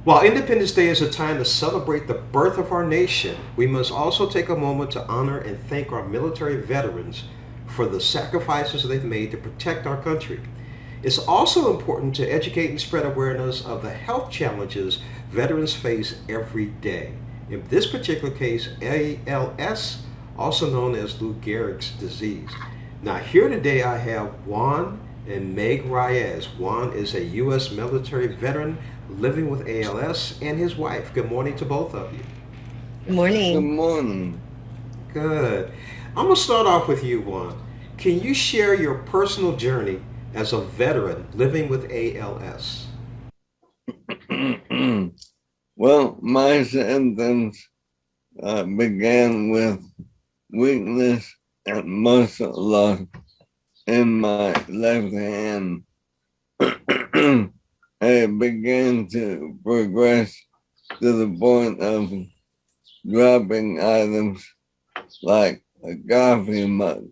While Independence Day is a time to celebrate the birth of our nation, we must also take a moment to honor and thank our military veterans for the sacrifices they've made to protect our country. It's also important to educate and spread awareness of the health challenges veterans face every day. In this particular case, ALS, also known as Lou Gehrig's disease. Now, here today I have Juan and Meg Reyes. Juan is a U.S. military veteran living with ALS and his wife. Good morning to both of you. Good Good morning. morning. Good. I'm going to start off with you, Juan. Can you share your personal journey as a veteran living with ALS? Well, my symptoms began with weakness and muscle loss in my left hand. It began to progress to the point of dropping items like a coffee mug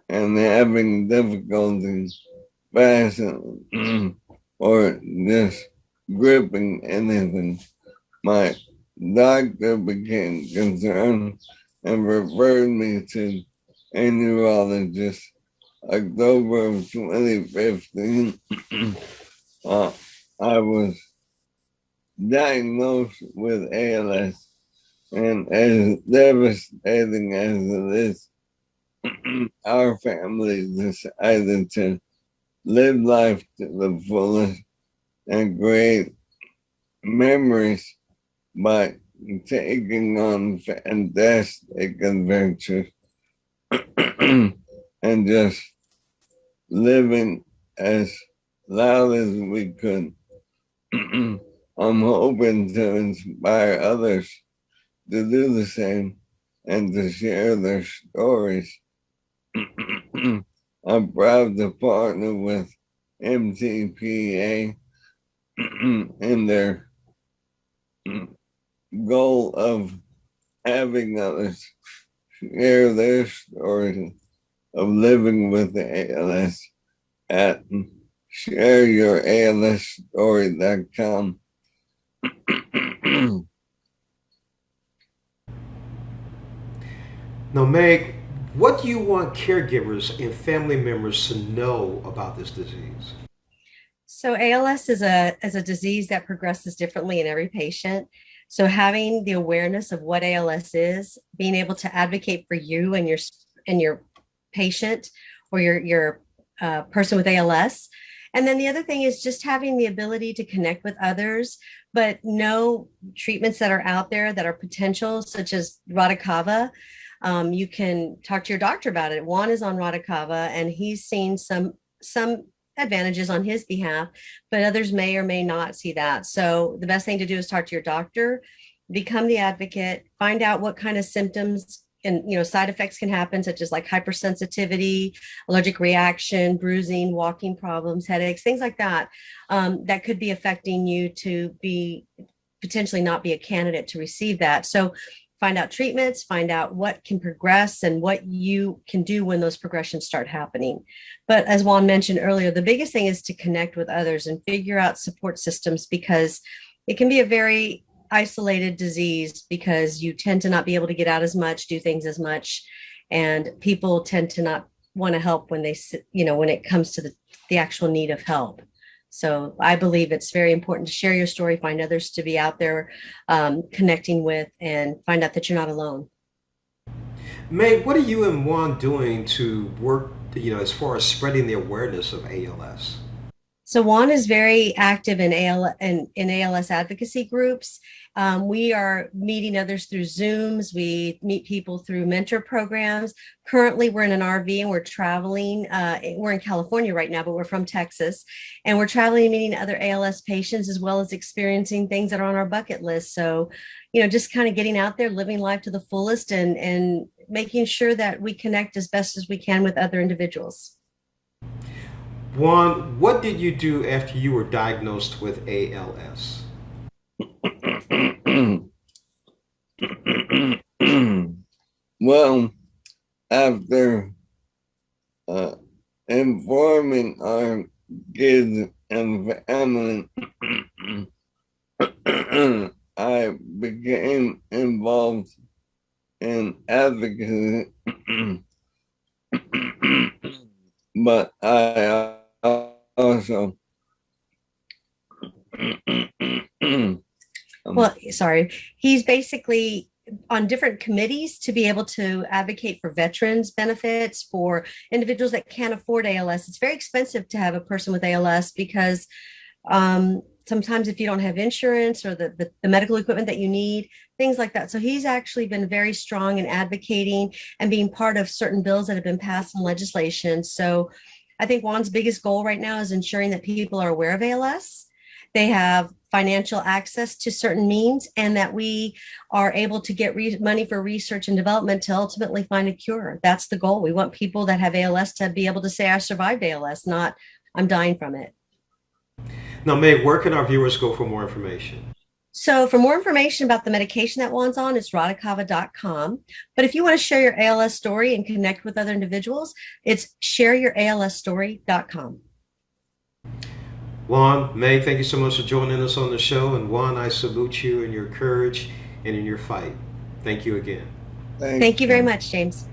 and having difficulty fastening or just gripping anything. My doctor became concerned and referred me to a neurologist. October of 2015, uh, I was diagnosed with ALS, and as devastating as it is, our family decided to live life to the fullest and create memories by taking on fantastic adventures and just living as loud as we could. I'm hoping to inspire others to do the same and to share their stories. I'm proud to partner with MTPA in their goal of having others share their stories of living with the ALS at shareyouralsstory.com. Now, Meg, what do you want caregivers and family members to know about this disease? So ALS is a disease that progresses differently in every patient. So having the awareness of what ALS is, being able to advocate for you and your patient or your person with ALS. And then the other thing is just having the ability to connect with others, but know treatments that are out there that are potential, such as Radicava. You can talk to your doctor about it. Juan is on Radicava, and he's seen some advantages on his behalf, but others may or may not see that. So the best thing to do is talk to your doctor, become the advocate, find out what kind of symptoms and side effects can happen, such as like hypersensitivity, allergic reaction, bruising, walking problems, headaches, things like that, that could be affecting you to be potentially not be a candidate to receive that. So find out treatments, find out what can progress and what you can do when those progressions start happening. But as Juan mentioned earlier, the biggest thing is to connect with others and figure out support systems, because it can be a very isolated disease because you tend to not be able to get out as much, do things as much, and people tend to not want to help when when it comes to the actual need of help. So I believe it's very important to share your story, find others to be out there connecting with, and find out that you're not alone. Meg, what are you and Juan doing to work, as far as spreading the awareness of ALS? So Juan is very active in in ALS advocacy groups. We are meeting others through Zooms. We meet people through mentor programs. Currently, we're in an RV and we're traveling. We're in California right now, but we're from Texas, and we're traveling and meeting other ALS patients as well as experiencing things that are on our bucket list. So, just kind of getting out there, living life to the fullest, and making sure that we connect as best as we can with other individuals. Juan, what did you do after you were diagnosed with ALS? Well, after uh, informing our kids and family I became involved in advocacy, but I also Well, sorry. He's basically on different committees to be able to advocate for veterans benefits, for individuals that can't afford ALS. It's very expensive to have a person with ALS because sometimes if you don't have insurance or the medical equipment that you need, things like that. So he's actually been very strong in advocating and being part of certain bills that have been passed in legislation. So I think Juan's biggest goal right now is ensuring that people are aware of ALS. They have financial access to certain means, and that we are able to get money for research and development to ultimately find a cure. That's the goal. We want people that have ALS to be able to say, I survived ALS, not I'm dying from it. Now, Meg, where can our viewers go for more information? So for more information about the medication that Juan's on, it's radicava.com. But if you want to share your ALS story and connect with other individuals, it's shareyouralsstory.com. Juan, Meg, thank you so much for joining us on the show. And Juan, I salute you in your courage and in your fight. Thank you again. Thank you very much, James.